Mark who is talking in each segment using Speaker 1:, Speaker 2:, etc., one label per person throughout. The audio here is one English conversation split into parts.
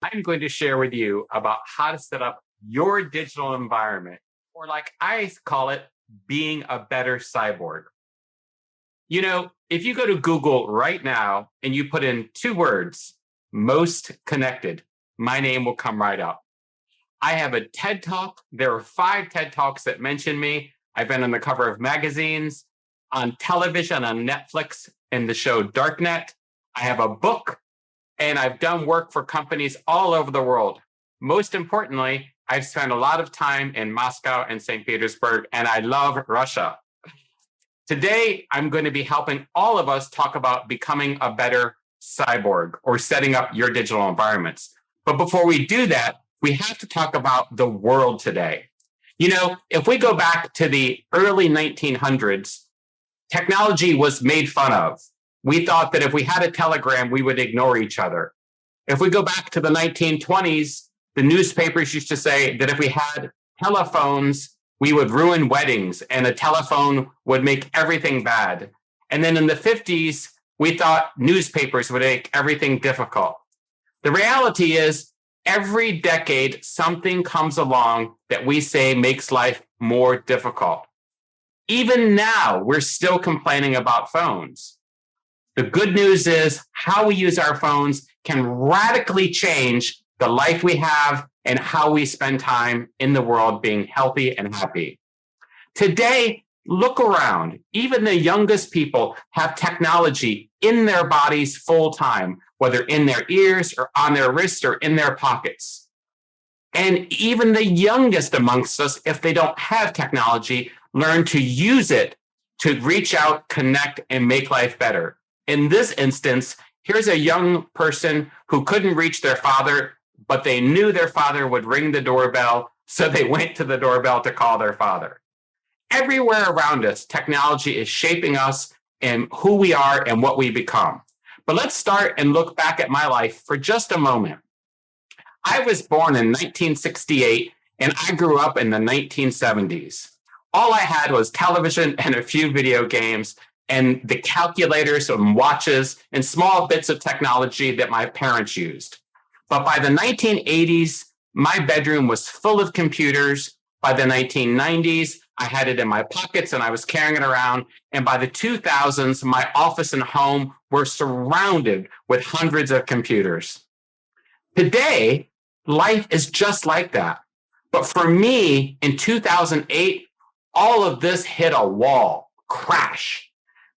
Speaker 1: I'm going to share with you about how to set up your digital environment, or like I call it, being a better cyborg. You know, if you go to Google right now and you put in two words, most connected, my name will come right up. I have a TED Talk. There are 5 TED Talks that mention me. I've been on the cover of magazines, on television, on Netflix, in the show Darknet. I have a book, and I've done work for companies all over the world. Most importantly, I've spent a lot of time in Moscow and St. Petersburg, and I love Russia. Today, I'm going to be helping all of us talk about becoming a better cyborg or setting up your digital environments. But before we do that, we have to talk about the world today. You know, if we go back to the early 1900s, technology was made fun of. We thought that if we had a telegram, we would ignore each other. If we go back to the 1920s, the newspapers used to say that if we had telephones, we would ruin weddings and a telephone would make everything bad. And then in the 50s, we thought newspapers would make everything difficult. The reality is, every decade, something comes along that we say makes life more difficult. Even now, we're still complaining about phones. The good news is how we use our phones can radically change the life we have and how we spend time in the world being healthy and happy. Today, look around. Even the youngest people have technology in their bodies full time, whether in their ears or on their wrists or in their pockets. And even the youngest amongst us, if they don't have technology, learn to use it to reach out, connect, and make life better. In this instance, here's a young person who couldn't reach their father, but they knew their father would ring the doorbell, so they went to the doorbell to call their father. Everywhere around us, technology is shaping us and who we are and what we become. But let's start and look back at my life for just a moment. I was born in 1968, and I grew up in the 1970s. All I had was television and a few video games and the calculators and watches and small bits of technology that my parents used. But by the 1980s, my bedroom was full of computers. By the 1990s, I had it in my pockets and I was carrying it around. And by the 2000s, my office and home were surrounded with hundreds of computers. Today, life is just like that. But for me, in 2008, all of this hit a wall, crash.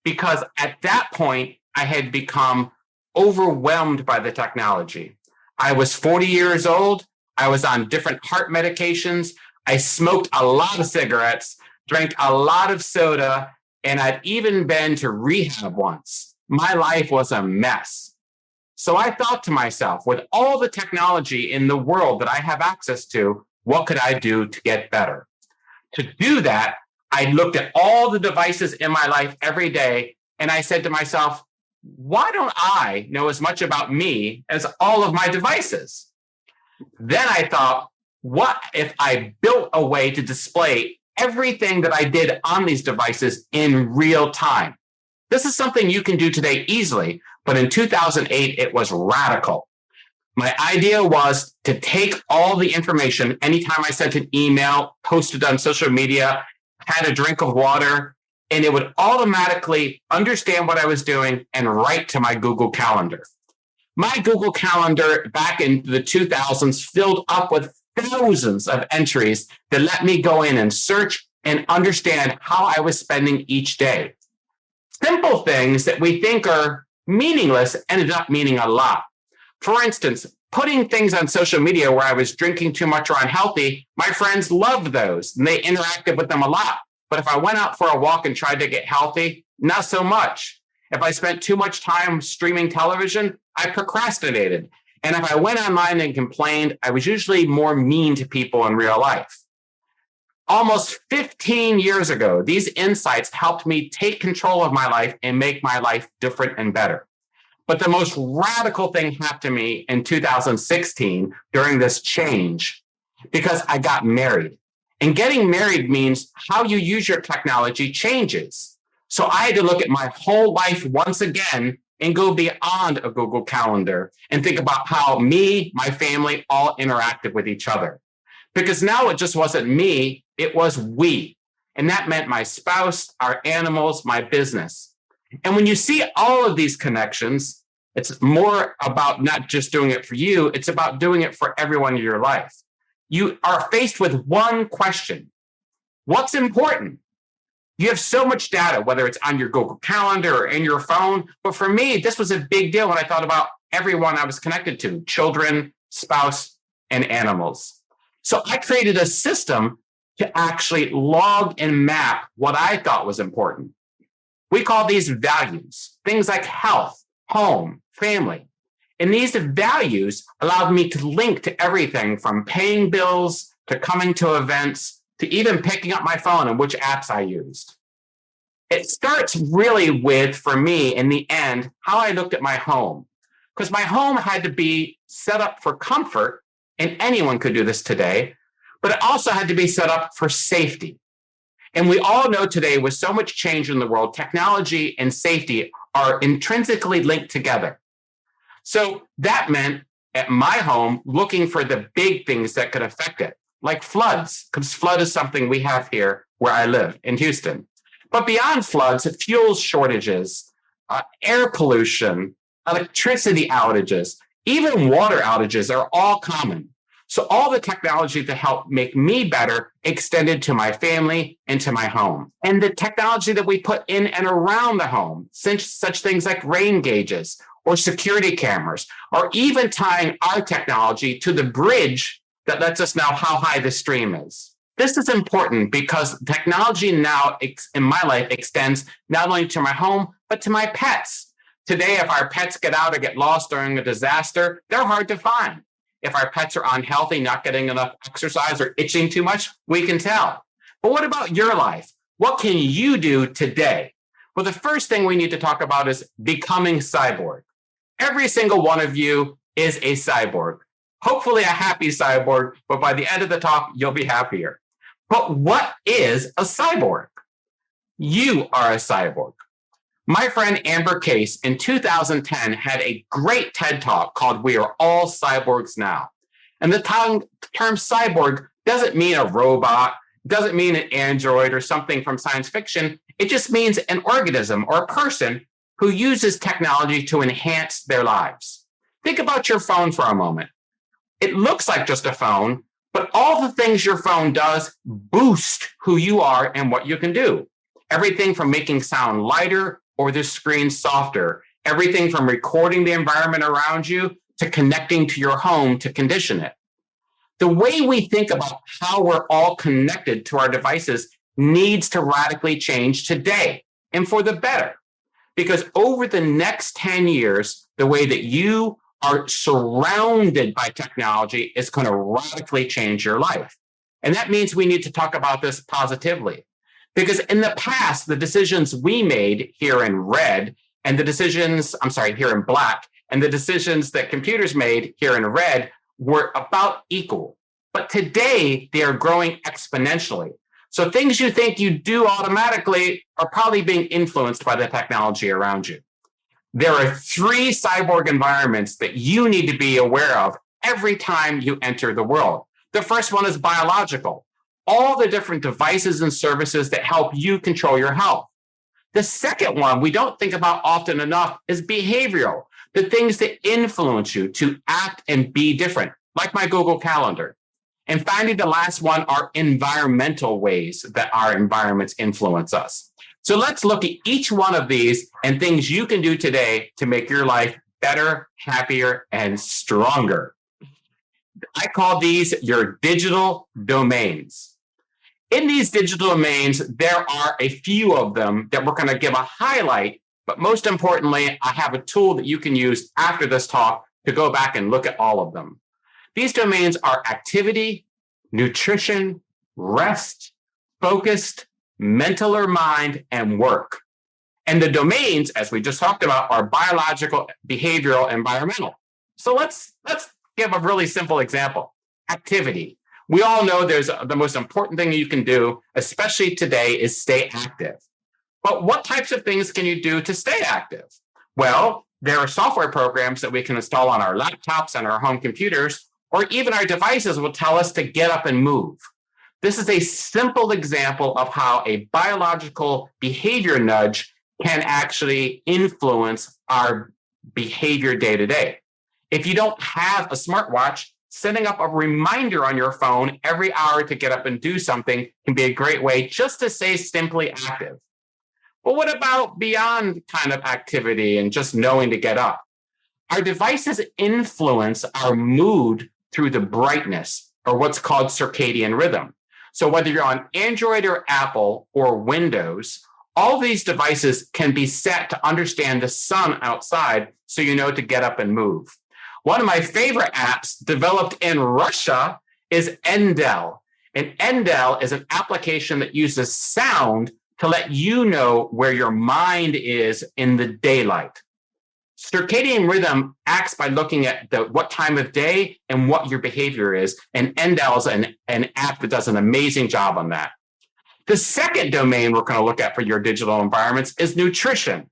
Speaker 1: Because at that point, I had become overwhelmed by the technology. I was 40 years old. I was on different heart medications. I smoked a lot of cigarettes, drank a lot of soda, and I'd even been to rehab once. My life was a mess. So I thought to myself, with all the technology in the world that I have access to, what could I do to get better? To do that, I looked at all the devices in my life every day, and I said to myself, why don't I know as much about me as all of my devices? Then I thought, what if I built a way to display everything that I did on these devices in real time? This is something you can do today easily, but in 2008, it was radical. My idea was to take all the information, anytime I sent an email, posted on social media, had a drink of water, and it would automatically understand what I was doing and write to my Google Calendar. My Google Calendar back in the 2000s filled up with thousands of entries that let me go in and search and understand how I was spending each day. Simple things that we think are meaningless ended up meaning a lot. For instance, putting things on social media where I was drinking too much or unhealthy, my friends loved those and they interacted with them a lot. But if I went out for a walk and tried to get healthy, not so much. If I spent too much time streaming television, I procrastinated. And if I went online and complained, I was usually more mean to people in real life. Almost 15 years ago, these insights helped me take control of my life and make my life different and better. But the most radical thing happened to me in 2016 during this change, because I got married. And getting married means how you use your technology changes. So I had to look at my whole life once again and go beyond a Google Calendar and think about how me, my family, all interacted with each other. Because now it just wasn't me, it was we. And that meant my spouse, our animals, my business. And when you see all of these connections, it's more about not just doing it for you, it's about doing it for everyone in your life. You are faced with one question. What's important? You have so much data, whether it's on your Google Calendar or in your phone. But for me, this was a big deal when I thought about everyone I was connected to, children, spouse, and animals. So I created a system to actually log and map what I thought was important. We call these values, things like health, home, family. And these values allowed me to link to everything from paying bills to coming to events to even picking up my phone and which apps I used. It starts really with, for me, in the end, how I looked at my home. Because my home had to be set up for comfort, and anyone could do this today, but it also had to be set up for safety. And we all know today, with so much change in the world, technology and safety are intrinsically linked together. So that meant at my home, looking for the big things that could affect it, like floods, because flood is something we have here where I live in Houston. But beyond floods, fuel shortages, air pollution, electricity outages, even water outages are all common. So all the technology to help make me better extended to my family and to my home. And the technology that we put in and around the home, such things like rain gauges or security cameras, or even tying our technology to the bridge that lets us know how high the stream is. This is important because technology now in my life extends not only to my home, but to my pets. Today, if our pets get out or get lost during a disaster, they're hard to find. If our pets are unhealthy, not getting enough exercise or itching too much, we can tell. But what about your life? What can you do today? Well, the first thing we need to talk about is becoming cyborg. Every single one of you is a cyborg. Hopefully a happy cyborg, but by the end of the talk, you'll be happier. But what is a cyborg? You are a cyborg. My friend Amber Case in 2010 had a great TED Talk called We Are All Cyborgs Now. And the term cyborg doesn't mean a robot, doesn't mean an android or something from science fiction. It just means an organism or a person who uses technology to enhance their lives. Think about your phone for a moment. It looks like just a phone, but all the things your phone does boost who you are and what you can do. Everything from making sound lighter or the screen softer, everything from recording the environment around you to connecting to your home to condition it. The way we think about how we're all connected to our devices needs to radically change today and for the better. Because over the next 10 years, the way that you are surrounded by technology is going to radically change your life. And that means we need to talk about this positively. Because in the past, the decisions we made here in red and the decisions, here in black, and the decisions that computers made here in red were about equal. But today, they are growing exponentially. So things you think you do automatically are probably being influenced by the technology around you. There are 3 cyborg environments that you need to be aware of every time you enter the world. The first one is biological. All the different devices and services that help you control your health. The second one we don't think about often enough is behavioral, the things that influence you to act and be different, like my Google Calendar. And finally, the last one are environmental ways that our environments influence us. So let's look at each one of these and things you can do today to make your life better, happier, and stronger. I call these your digital domains. In these digital domains, there are a few of them that we're going to give a highlight, but most importantly, I have a tool that you can use after this talk to go back and look at all of them. These domains are activity, nutrition, rest, focused, mental or mind, and work. And the domains, as we just talked about, are biological, behavioral, environmental. So let's give a really simple example. Activity. We all know the most important thing you can do, especially today, is stay active. But what types of things can you do to stay active? Well, There are software programs that we can install on our laptops and our home computers, or even our devices will tell us to get up and move. This is a simple example of how a biological behavior nudge can actually influence our behavior day to day. If you don't have a smartwatch, setting up a reminder on your phone every hour to get up and do something can be a great way just to stay simply active. But what about beyond kind of activity and just knowing to get up? Our devices influence our mood through the brightness, or what's called circadian rhythm. So whether you're on Android or Apple or Windows, all these devices can be set to understand the sun outside so you know to get up and move. One of my favorite apps developed in Russia is Endel. And Endel is an application that uses sound to let you know where your mind is in the daylight. Circadian rhythm acts by looking at what time of day and what your behavior is. And Endel is an app that does an amazing job on that. The second domain we're going to look at for your digital environments is nutrition.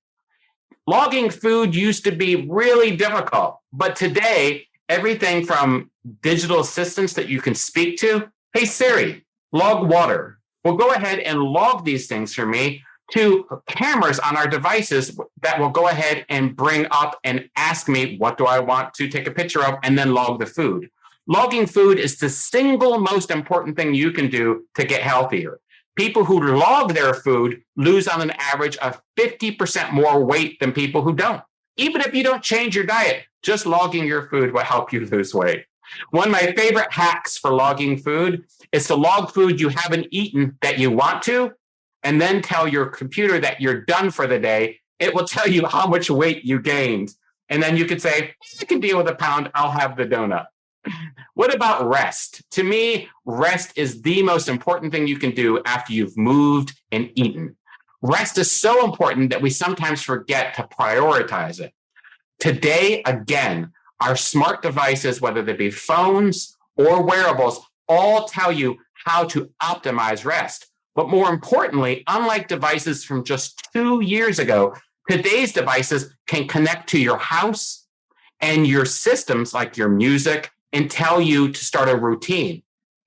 Speaker 1: Logging food used to be really difficult, but today, everything from digital assistants that you can speak to, hey Siri, log water. Well, go ahead and log these things for me, to cameras on our devices that will go ahead and bring up and ask me, what do I want to take a picture of, and then log the food. Logging food is the single most important thing you can do to get healthier. People who log their food lose on an average of 50% more weight than people who don't. Even if you don't change your diet, just logging your food will help you lose weight. One of my favorite hacks for logging food is to log food you haven't eaten that you want to, and then tell your computer that you're done for the day. It will tell you how much weight you gained. And then you could say, I can deal with a pound, I'll have the donut. What about rest? To me, rest is the most important thing you can do after you've moved and eaten. Rest is so important that we sometimes forget to prioritize it. Today, again, our smart devices, whether they be phones or wearables, all tell you how to optimize rest. But more importantly, unlike devices from just 2 years ago, today's devices can connect to your house and your systems like your music and tell you to start a routine.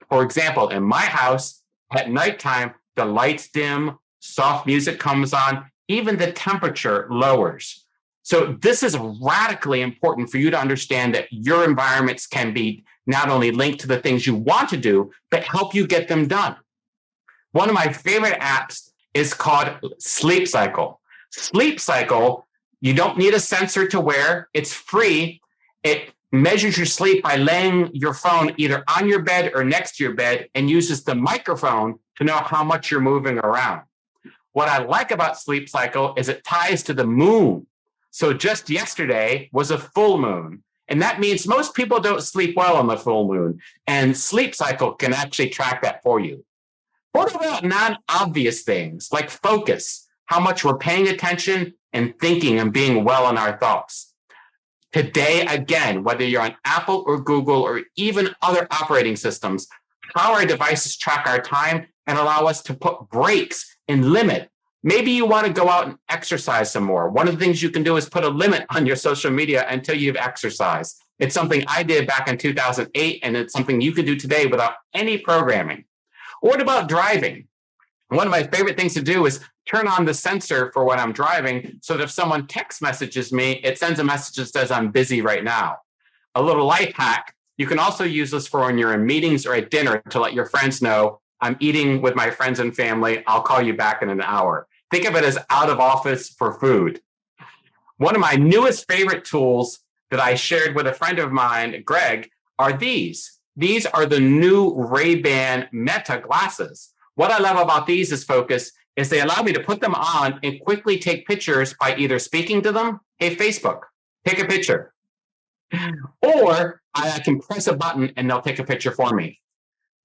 Speaker 1: For example, in my house, at nighttime, the lights dim, soft music comes on, even the temperature lowers. So this is radically important for you to understand that your environments can be not only linked to the things you want to do, but help you get them done. One of my favorite apps is called Sleep Cycle. Sleep Cycle, you don't need a sensor to wear. It's free. It measures your sleep by laying your phone either on your bed or next to your bed and uses the microphone to know how much you're moving around. What I like about Sleep Cycle is it ties to the moon. So just yesterday was a full moon. And that means most people don't sleep well on the full moon. And Sleep Cycle can actually track that for you. What about non-obvious things like focus, how much we're paying attention and thinking and being well in our thoughts? Today, again, whether you're on Apple or Google or even other operating systems, how our devices track our time and allow us to put breaks and limit. Maybe you want to go out and exercise some more. One of the things you can do is put a limit on your social media until you've exercised. It's something I did back in 2008, and it's something you can do today without any programming. What about driving? One of my favorite things to do is turn on the sensor for when I'm driving so that if someone text messages me, it sends a message that says I'm busy right now. A little life hack, you can also use this for when you're in meetings or at dinner to let your friends know, I'm eating with my friends and family, I'll call you back in an hour. Think of it as out of office for food. One of my newest favorite tools that I shared with a friend of mine, Greg, are these. These are the new Ray-Ban Meta glasses. What I love about these is focus is they allow me to put them on and quickly take pictures by either speaking to them, hey, Facebook, take a picture. Or I can press a button and they'll take a picture for me.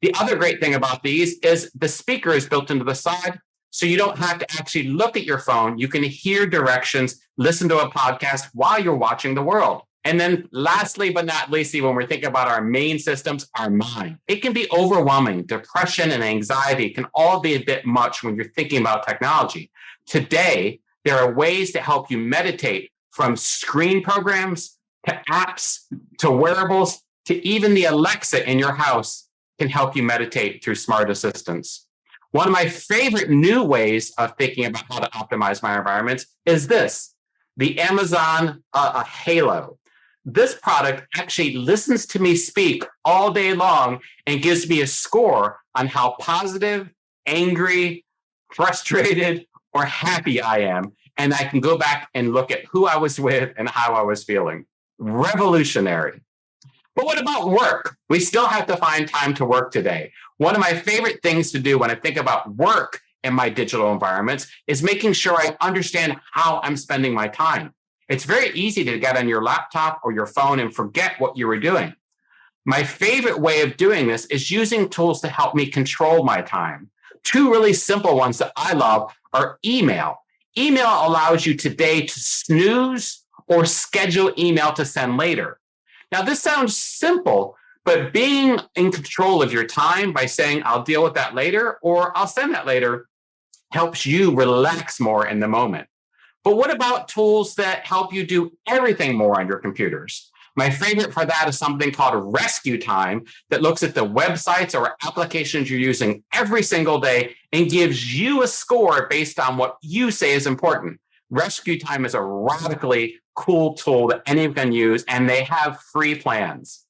Speaker 1: The other great thing about these is the speaker is built into the side, so you don't have to actually look at your phone. You can hear directions, listen to a podcast while you're watching the world. And then lastly, but not leastly, when we're thinking about our main systems, our mind. It can be overwhelming. Depression and anxiety can all be a bit much when you're thinking about technology. Today, there are ways to help you meditate, from screen programs to apps to wearables to even the Alexa in your house can help you meditate through smart assistants. One of my favorite new ways of thinking about how to optimize my environments is this, the Amazon Halo. This product actually listens to me speak all day long and gives me a score on how positive, angry, frustrated, or happy I am. And I can go back and look at who I was with and how I was feeling. Revolutionary. But what about work? We still have to find time to work today. One of my favorite things to do when I think about work in my digital environments is making sure I understand how I'm spending my time. It's very easy to get on your laptop or your phone and forget what you were doing. My favorite way of doing this is using tools to help me control my time. Two really simple ones that I love are email. Email allows you today to snooze or schedule email to send later. Now, this sounds simple, but being in control of your time by saying, I'll deal with that later, or I'll send that later, helps you relax more in the moment. But what about tools that help you do everything more on your computers? My favorite for that is something called Rescue Time that looks at the websites or applications you're using every single day and gives you a score based on what you say is important. Rescue Time is a radically cool tool that anyone can use, and they have free plans.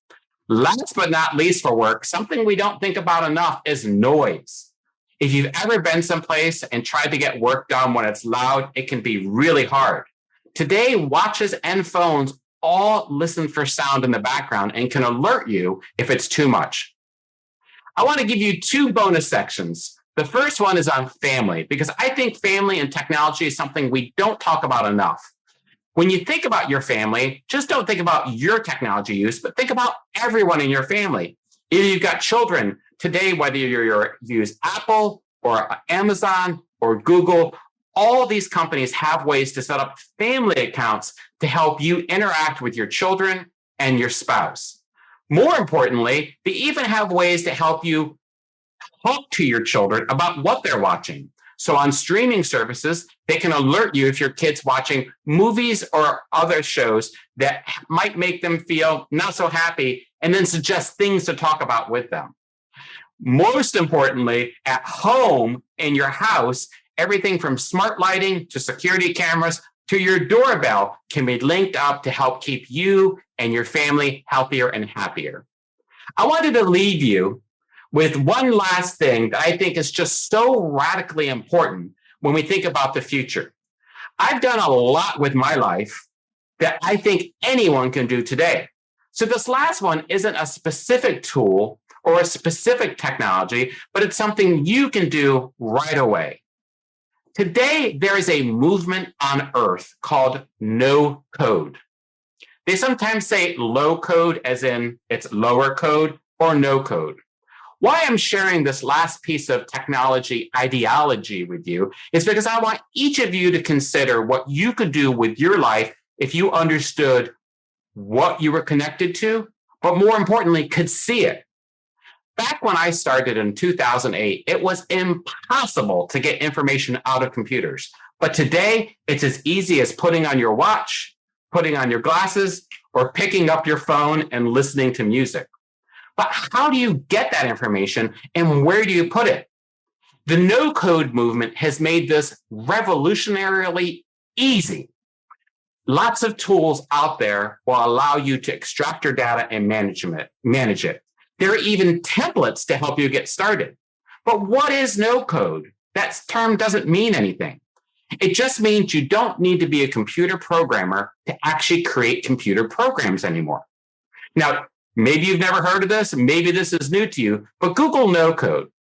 Speaker 1: Last but not least for work, something we don't think about enough is noise. If you've ever been someplace and tried to get work done when it's loud, it can be really hard. Today, watches and phones all listen for sound in the background and can alert you if it's too much. I want to give you two bonus sections. The first one is on family, because I think family and technology is something we don't talk about enough. When you think about your family, just don't think about your technology use, but think about everyone in your family. If you've got children, today, whether you use Apple or Amazon or Google, all these companies have ways to set up family accounts to help you interact with your children and your spouse. More importantly, they even have ways to help you talk to your children about what they're watching. So on streaming services, they can alert you if your kid's watching movies or other shows that might make them feel not so happy, and then suggest things to talk about with them. Most importantly, at home in your house, everything from smart lighting to security cameras to your doorbell can be linked up to help keep you and your family healthier and happier. I wanted to leave you with one last thing that I think is just so radically important when we think about the future. I've done a lot with my life that I think anyone can do today. So this last one isn't a specific tool or a specific technology, but it's something you can do right away. Today, there is a movement on Earth called no code. They sometimes say low code as in it's lower code or no code. Why I'm sharing this last piece of technology ideology with you is because I want each of you to consider what you could do with your life if you understood what you were connected to, but more importantly, could see it. Back when I started in 2008, it was impossible to get information out of computers. But today, it's as easy as putting on your watch, putting on your glasses, or picking up your phone and listening to music. But how do you get that information and where do you put it? The no-code movement has made this revolutionarily easy. Lots of tools out there will allow you to extract your data and manage it. There are even templates to help you get started. But what is no code? That term doesn't mean anything. It just means you don't need to be a computer programmer to actually create computer programs anymore. Now, maybe you've never heard of this, maybe this is new to you, but Google no code.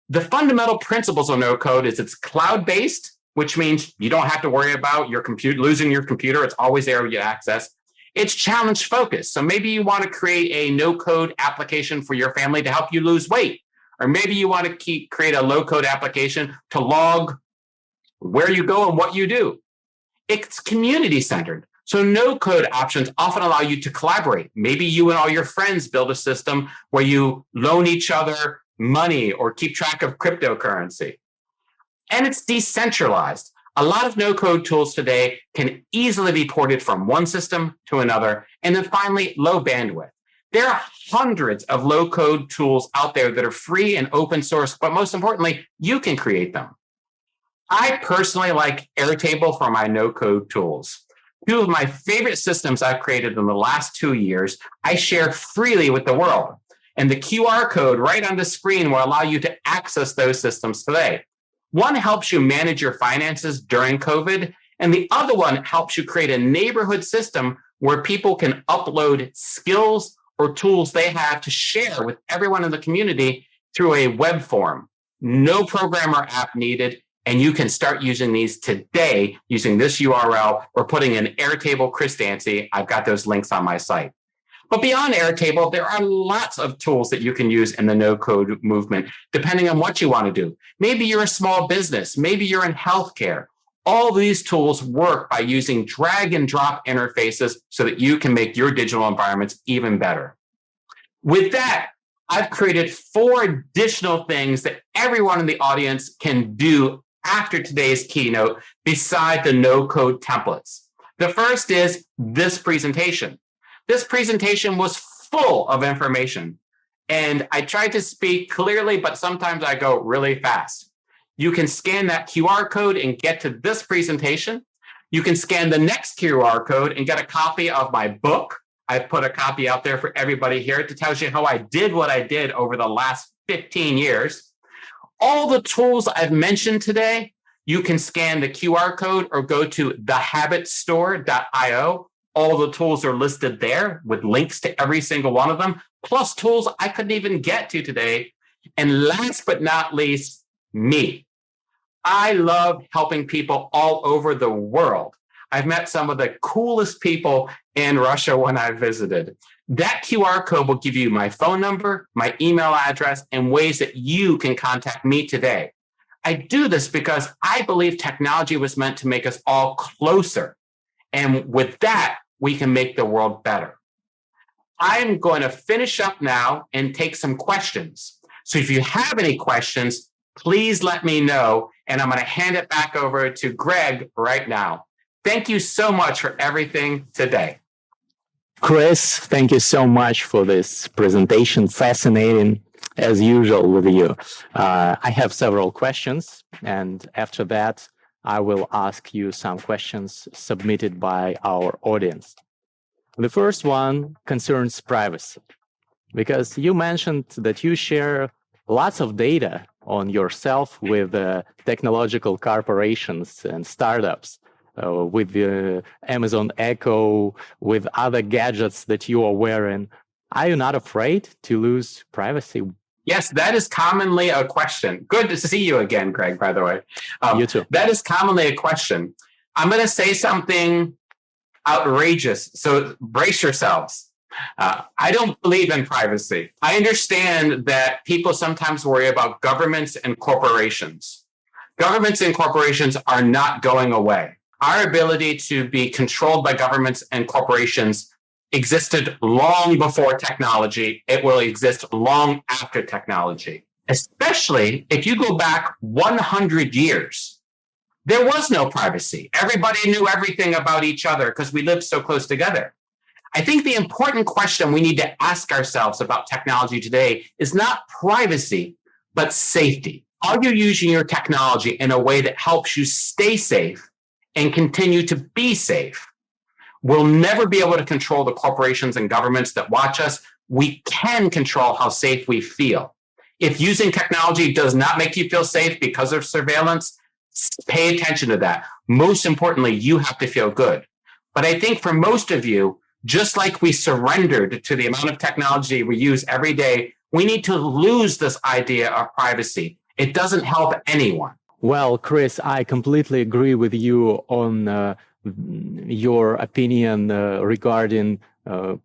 Speaker 1: The fundamental principles of no code is it's cloud-based, which means you don't have to worry about losing your computer. It's always there with access. It's challenge focused. So maybe you want to create a no code application for your family to help you lose weight. Or maybe you want to create a low code application to log where you go and what you do. It's community centered. So no code options often allow you to collaborate. Maybe you and all your friends build a system where you loan each other money or keep track of cryptocurrency. And it's decentralized. A lot of no-code tools today can easily be ported from one system to another. And then finally, low bandwidth. There are hundreds of low-code tools out there that are free and open source, but most importantly, you can create them. I personally like Airtable for my no-code tools. Two of my favorite systems I've created in the last 2 years, I share freely with the world. And the QR code right on the screen will allow you to access those systems today. One helps you manage your finances during COVID, and the other one helps you create a neighborhood system where people can upload skills or tools they have to share with everyone in the community through a web form. No program or app needed, and you can start using these today using this URL or putting in Airtable Chris Dancy. I've got those links on my site. But beyond Airtable, there are lots of tools that you can use in the no-code movement, depending on what you want to do. Maybe you're a small business. Maybe you're in healthcare. All these tools work by using drag and drop interfaces so that you can make your digital environments even better. With that, I've created 4 additional things that everyone in the audience can do after today's keynote beside the no-code templates. The first is this presentation. This presentation was full of information, and I tried to speak clearly, but sometimes I go really fast. You can scan that QR code and get to this presentation. You can scan the next QR code and get a copy of my book. I put a copy out there for everybody here. It tells you how I did what I did over the last 15 years. All the tools I've mentioned today, you can scan the QR code or go to thehabitstore.io. All the tools are listed there with links to every single one of them, plus tools I couldn't even get to today. And last but not least, me. I love helping people all over the world. I've met some of the coolest people in Russia when I visited. That QR code will give you my phone number, my email address, and ways that you can contact me today. I do this because I believe technology was meant to make us all closer. And with that, we can make the world better. I'm going to finish up now and take some questions. So if you have any questions, please let me know, and I'm going to hand it back over to Greg right now. Thank you so much for everything today.
Speaker 2: Chris, thank you so much for this presentation. Fascinating, as usual, with you. I have several questions, and after that, I will ask you some questions submitted by our audience. The first one concerns privacy, because you mentioned that you share lots of data on yourself with technological corporations and startups, with the Amazon Echo, with other gadgets that you are wearing. Are you not afraid to lose privacy?
Speaker 1: Yes, that is commonly a question. Good to see you again, Greg, by the way.
Speaker 2: You too.
Speaker 1: That is commonly a question. I'm going to say something outrageous, so brace yourselves. I don't believe in privacy. I understand that people sometimes worry about governments and corporations. Governments and corporations are not going away. Our ability to be controlled by governments and corporations existed long before technology. It will exist long after technology, especially if you go back 100 years. There was no privacy. Everybody knew everything about each other because we lived so close together. I think the important question we need to ask ourselves about technology today is not privacy, but safety. Are you using your technology in a way that helps you stay safe and continue to be safe? We'll never be able to control the corporations and governments that watch us. We can control how safe we feel. If using technology does not make you feel safe because of surveillance, pay attention to that. Most importantly, you have to feel good. But I think for most of you, just like we surrendered to the amount of technology we use every day, we need to lose this idea of privacy. It doesn't help anyone.
Speaker 2: Well, Chris, I completely agree with you on your opinion regarding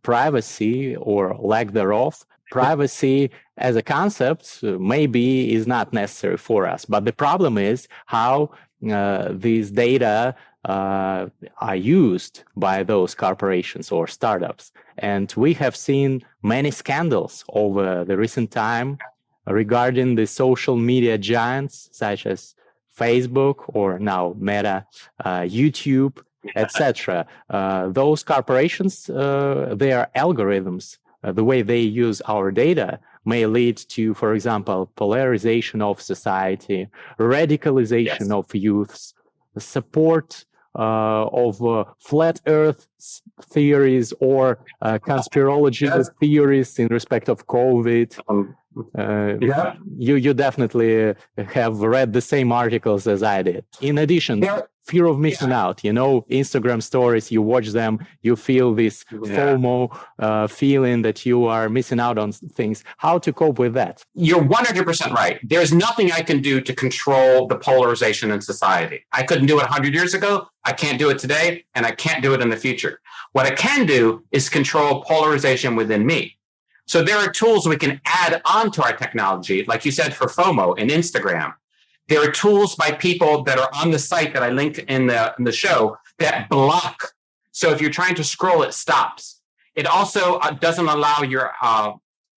Speaker 2: privacy or lack thereof. Privacy as a concept maybe is not necessary for us, but the problem is how these data are used by those corporations or startups. And we have seen many scandals over the recent time regarding the social media giants such as Facebook or now Meta, YouTube, etc. Those corporations, their algorithms, the way they use our data may lead to, for example, polarization of society, radicalization of youths, support of flat earth theories or conspirology theories in respect of COVID. You definitely have read the same articles as I did. In addition, fear of missing out. Instagram stories, you watch them, you feel this FOMO feeling that you are missing out on things. How to cope with that?
Speaker 1: You're 100% right. There's nothing I can do to control the polarization in society. I couldn't do it 100 years ago. I can't do it today, and I can't do it in the future. What I can do is control polarization within me. So there are tools we can add onto our technology, like you said, for FOMO and Instagram. There are tools by people that are on the site that I linked in the show that block. So if you're trying to scroll, it stops. It also doesn't allow your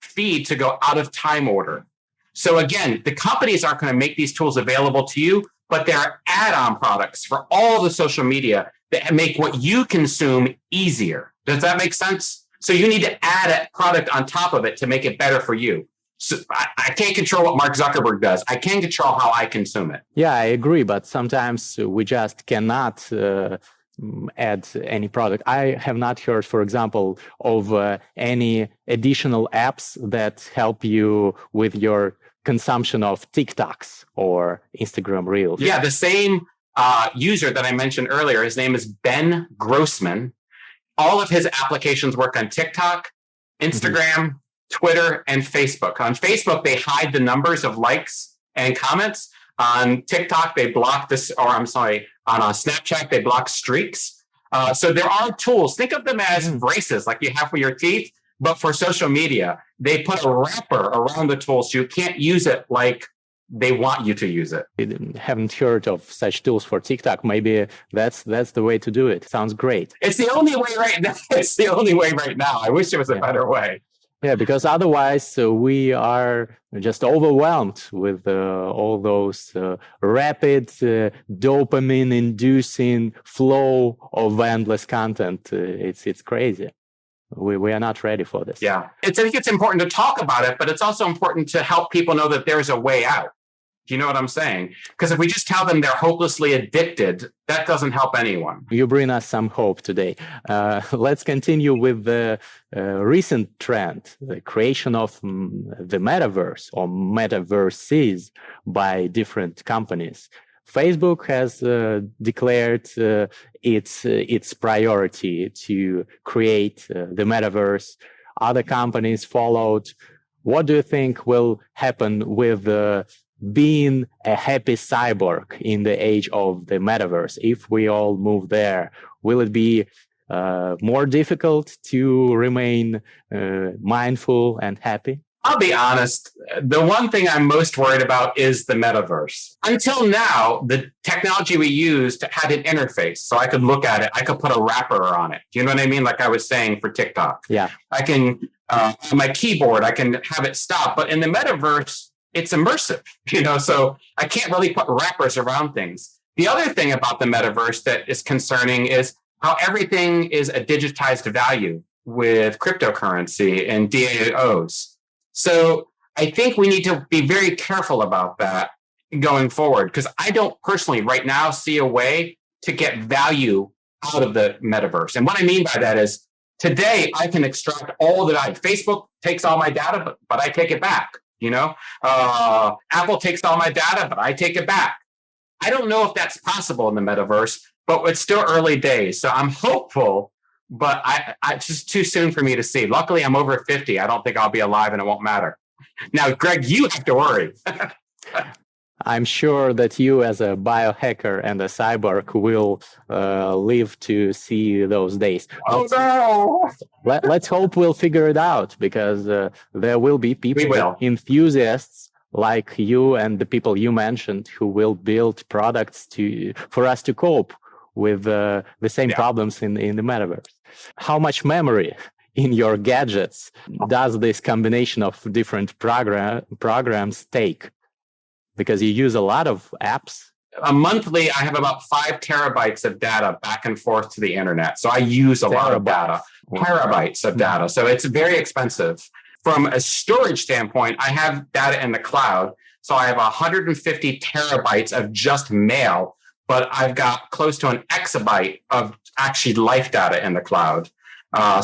Speaker 1: feed to go out of time order. So again, the companies aren't going to make these tools available to you, but there are add-on products for all the social media that make what you consume easier. Does that make sense? So you need to add a product on top of it to make it better for you. So I can't control what Mark Zuckerberg does. I can control how I consume it.
Speaker 2: Yeah, I agree. But sometimes we just cannot add any product. I have not heard, for example, of any additional apps that help you with your consumption of TikToks or Instagram Reels.
Speaker 1: Yeah, the same user that I mentioned earlier, his name is Ben Grossman. All of his applications work on TikTok, Instagram, Twitter, and Facebook. On Facebook, they hide the numbers of likes and comments. On TikTok, they block this, or I'm sorry, on Snapchat, they block streaks. So there are tools. Think of them as braces like you have for your teeth, but for social media. They put a wrapper around the tool so you can't use it like they want you to use it.
Speaker 2: I haven't heard of such tools for TikTok. Maybe that's the way to do it. Sounds great.
Speaker 1: It's the only way right now. It's the only way right now. I wish there was a better way.
Speaker 2: Yeah, because otherwise we are just overwhelmed with all those rapid dopamine-inducing flow of endless content. It's crazy. We are not ready for this.
Speaker 1: Yeah, I think it's important to talk about it, but it's also important to help people know that there's a way out. Do you know what I'm saying? Because if we just tell them they're hopelessly addicted, that doesn't help anyone.
Speaker 2: You bring us some hope today. Let's continue with the recent trend, the creation of the Metaverse or Metaverses by different companies. Facebook has declared its priority to create the Metaverse. Other companies followed. What do you think will happen with being a happy cyborg in the age of the Metaverse? If we all move there, will it be more difficult to remain mindful and happy?
Speaker 1: I'll be honest. The one thing I'm most worried about is the Metaverse. Until now, the technology we used had an interface, so I could look at it. I could put a wrapper on it. Do you know what I mean? Like I was saying for TikTok.
Speaker 2: Yeah.
Speaker 1: I can, on my keyboard, I can have it stop. But in the Metaverse, it's immersive, so I can't really put wrappers around things. The other thing about the Metaverse that is concerning is how everything is a digitized value with cryptocurrency and DAOs. So I think we need to be very careful about that going forward, because I don't personally right now see a way to get value out of the Metaverse. And what I mean by that is today I can extract all the value. Facebook takes all my data, but I take it back. Apple takes all my data, but I take it back. I don't know if that's possible in the Metaverse, but it's still early days. So I'm hopeful, but it's just too soon for me to see. Luckily, I'm over 50. I don't think I'll be alive and it won't matter. Now, Greg, you have to worry.
Speaker 2: I'm sure that you as a biohacker and a cyborg will live to see those days.
Speaker 1: Oh, no!
Speaker 2: Let's hope we'll figure it out, because there will be people, enthusiasts like you and the people you mentioned, who will build products for us to cope with the same problems in the Metaverse. How much memory in your gadgets does this combination of different programs take? Because you use a lot of apps
Speaker 1: monthly, I have about 5 terabytes of data back and forth to the internet. So I use a lot of data, terabytes of data. So it's very expensive. From a storage standpoint, I have data in the cloud. So I have 150 terabytes of just mail, but I've got close to an exabyte of actually life data in the cloud.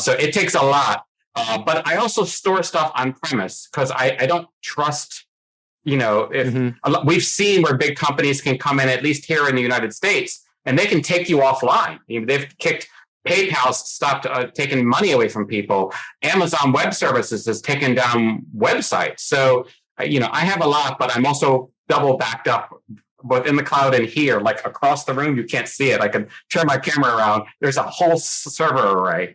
Speaker 1: So it takes a lot. But I also store stuff on premise because I don't trust, if we've seen where big companies can come in, at least here in the United States, and they can take you offline. They've kicked PayPal's stopped taking money away from people. Amazon Web Services has taken down websites. So, I have a lot, but I'm also double backed up both in the cloud and here, like across the room. You can't see it. I can turn my camera around. There's a whole server array.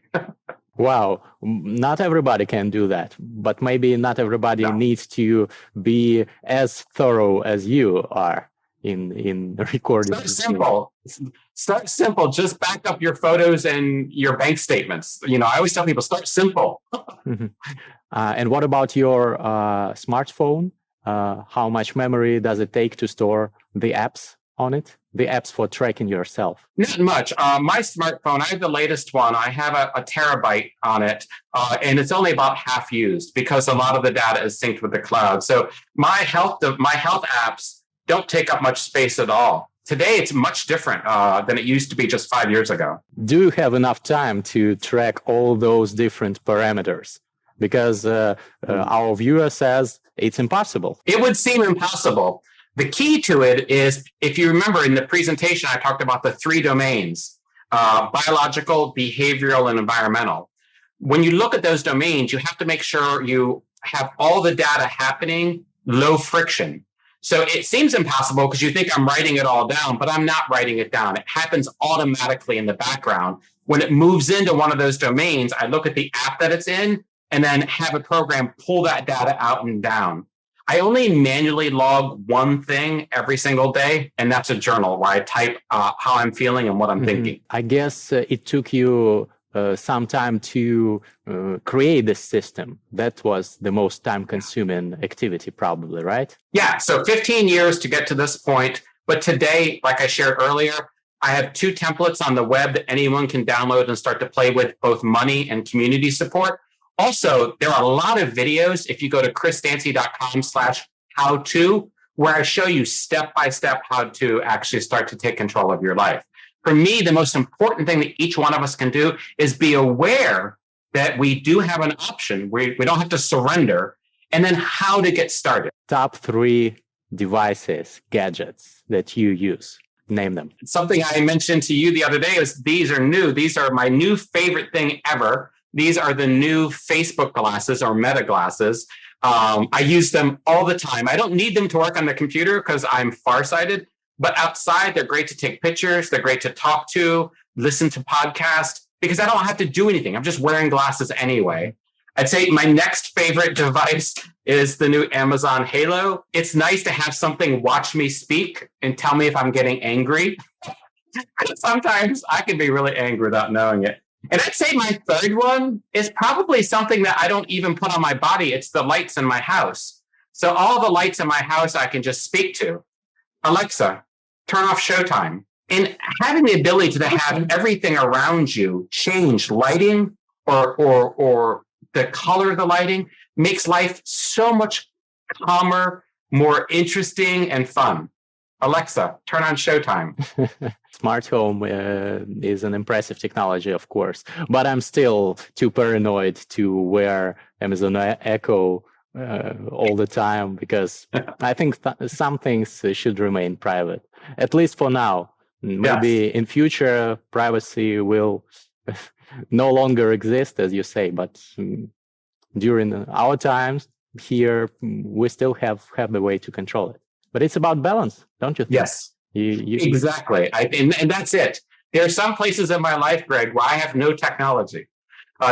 Speaker 2: Wow. Not everybody can do that, but maybe not everybody needs to be as thorough as you are in recording.
Speaker 1: Start simple. Just back up your photos and your bank statements. I always tell people, start simple.
Speaker 2: And what about your smartphone? How much memory does it take to store the apps on it? The apps for tracking yourself?
Speaker 1: Not much. My smartphone, I have the latest one. I have a terabyte on it, and it's only about half used because a lot of the data is synced with the cloud. So my health apps don't take up much space at all. Today, it's much different than it used to be just 5 years ago.
Speaker 2: Do you have enough time to track all those different parameters? Because our viewer says it's impossible.
Speaker 1: It would seem impossible. The key to it is, if you remember in the presentation, I talked about the 3 domains, biological, behavioral, and environmental. When you look at those domains, you have to make sure you have all the data happening low friction. So it seems impossible because you think I'm writing it all down, but I'm not writing it down. It happens automatically in the background. When it moves into one of those domains, I look at the app that it's in and then have a program pull that data out and down. I only manually log one thing every single day, and that's a journal where I type how I'm feeling and what I'm thinking.
Speaker 2: I guess it took you some time to create this system. That was the most time-consuming activity, probably, right?
Speaker 1: Yeah, so 15 years to get to this point. But today, like I shared earlier, I have 2 templates on the web that anyone can download and start to play with, both money and community support. Also, there are a lot of videos, if you go to chrisdancy.com/how-to, where I show you step-by-step how to actually start to take control of your life. For me, the most important thing that each one of us can do is be aware that we do have an option. We don't have to surrender, and then how to get started.
Speaker 2: Top 3 devices, gadgets that you use. Name them.
Speaker 1: Something I mentioned to you the other day is these are new. These are my new favorite thing ever. These are the new Facebook glasses or Meta glasses. I use them all the time. I don't need them to work on the computer because I'm farsighted, but outside, they're great to take pictures. They're great to talk to, listen to podcasts, because I don't have to do anything. I'm just wearing glasses anyway. I'd say my next favorite device is the new Amazon Halo. It's nice to have something watch me speak and tell me if I'm getting angry. Sometimes I can be really angry without knowing it. And I'd say my third one is probably something that I don't even put on my body. It's the lights in my house. So all the lights in my house I can just speak to. Alexa, turn off Showtime. And having the ability to have everything around you change lighting or the color of the lighting makes life so much calmer, more interesting, and fun. Alexa, turn on Showtime.
Speaker 2: Smart home is an impressive technology, of course, but I'm still too paranoid to wear Amazon Echo all the time because I think some things should remain private, at least for now. Maybe in future, privacy will no longer exist, as you say, but during our times here, we still have the way to control it. But it's about balance, don't you think?
Speaker 1: Yes, exactly. And that's it. There are some places in my life, Greg, where I have no technology.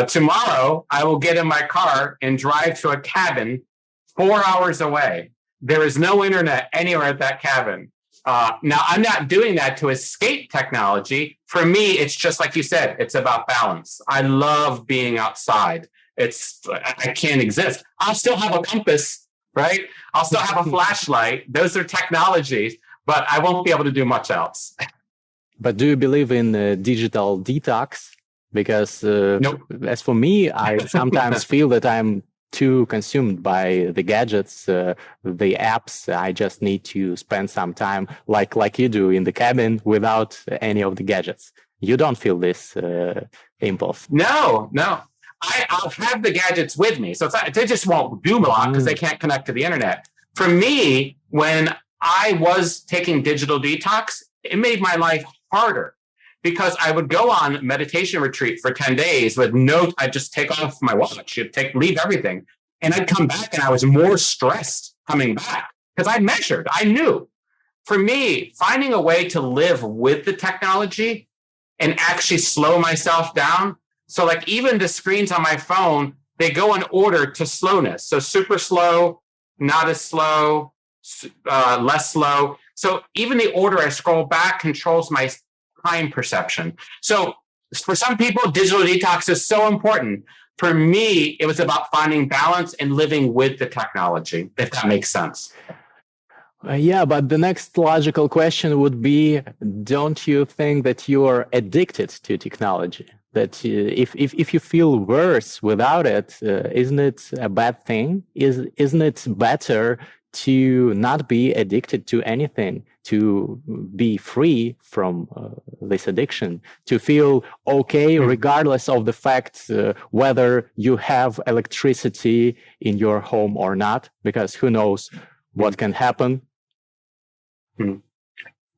Speaker 1: Tomorrow, I will get in my car and drive to a cabin 4 hours away. There is no internet anywhere at that cabin. Now, I'm not doing that to escape technology. For me, it's just like you said, it's about balance. I love being outside. I can't exist. I'll still have a compass, right? I'll still have a flashlight. Those are technologies. but I won't be able to do much else.
Speaker 2: But do you believe in digital detox? Because
Speaker 1: Nope.
Speaker 2: as for me, I sometimes feel that I'm too consumed by the gadgets, the apps. I just need to spend some time like you do in the cabin without any of the gadgets. You don't feel this impulse?
Speaker 1: No. I'll have the gadgets with me. So they just won't do a lot because they can't connect to the internet. For me, when I was taking digital detox, it made my life harder because I would go on meditation retreat for 10 days with I'd just take off my watch, leave everything. And I'd come back and I was more stressed coming back because I measured, I knew. For me, finding a way to live with the technology and actually slow myself down. So like even the screens on my phone, they go in order to slowness. So super slow, not as slow, less slow. So even the order I scroll back controls my time perception. So for some people, digital detox is so important. For me, it was about finding balance and living with the technology, if that makes sense.
Speaker 2: Yeah, but the next logical question would be, don't you think that you are addicted to technology? That if you feel worse without it, isn't it a bad thing? Isn't it better to not be addicted to anything, to be free from this addiction, to feel okay regardless of the fact whether you have electricity in your home or not? Because who knows what can happen.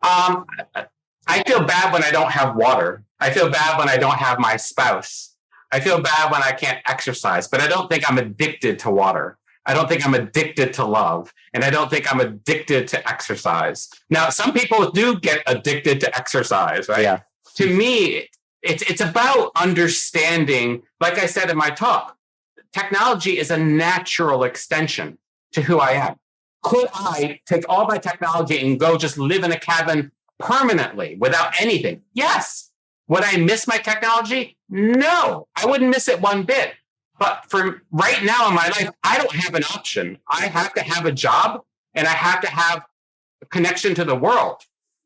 Speaker 1: I feel bad when I don't have water. I feel bad when I don't have my spouse. I feel bad when I can't exercise, but I don't think I'm addicted to water. I don't think I'm addicted to love, and I don't think I'm addicted to exercise. Now, some people do get addicted to exercise, right?
Speaker 2: Yeah.
Speaker 1: To me, it's about understanding, like I said in my talk, technology is a natural extension to who I am. Could I take all my technology and go just live in a cabin permanently without anything? Yes. Would I miss my technology? No, I wouldn't miss it one bit. But for right now in my life, I don't have an option. I have to have a job and I have to have a connection to the world.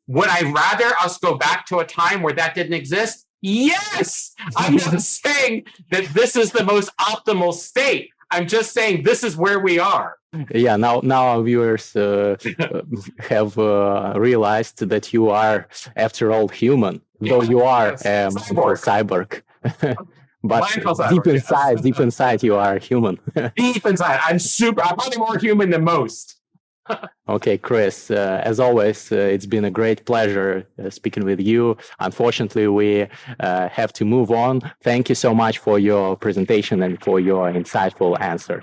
Speaker 1: Would I rather us go back to a time where that didn't exist? Yes. I'm not saying that this is the most optimal state. I'm just saying this is where we are.
Speaker 2: Yeah, now our viewers have realized that you are, after all, human, though you are a cyborg. But deep inside, you are human.
Speaker 1: Deep inside, I'm probably more human than most.
Speaker 2: Okay, Chris, as always, it's been a great pleasure speaking with you. Unfortunately, we have to move on. Thank you so much for your presentation and for your insightful answers.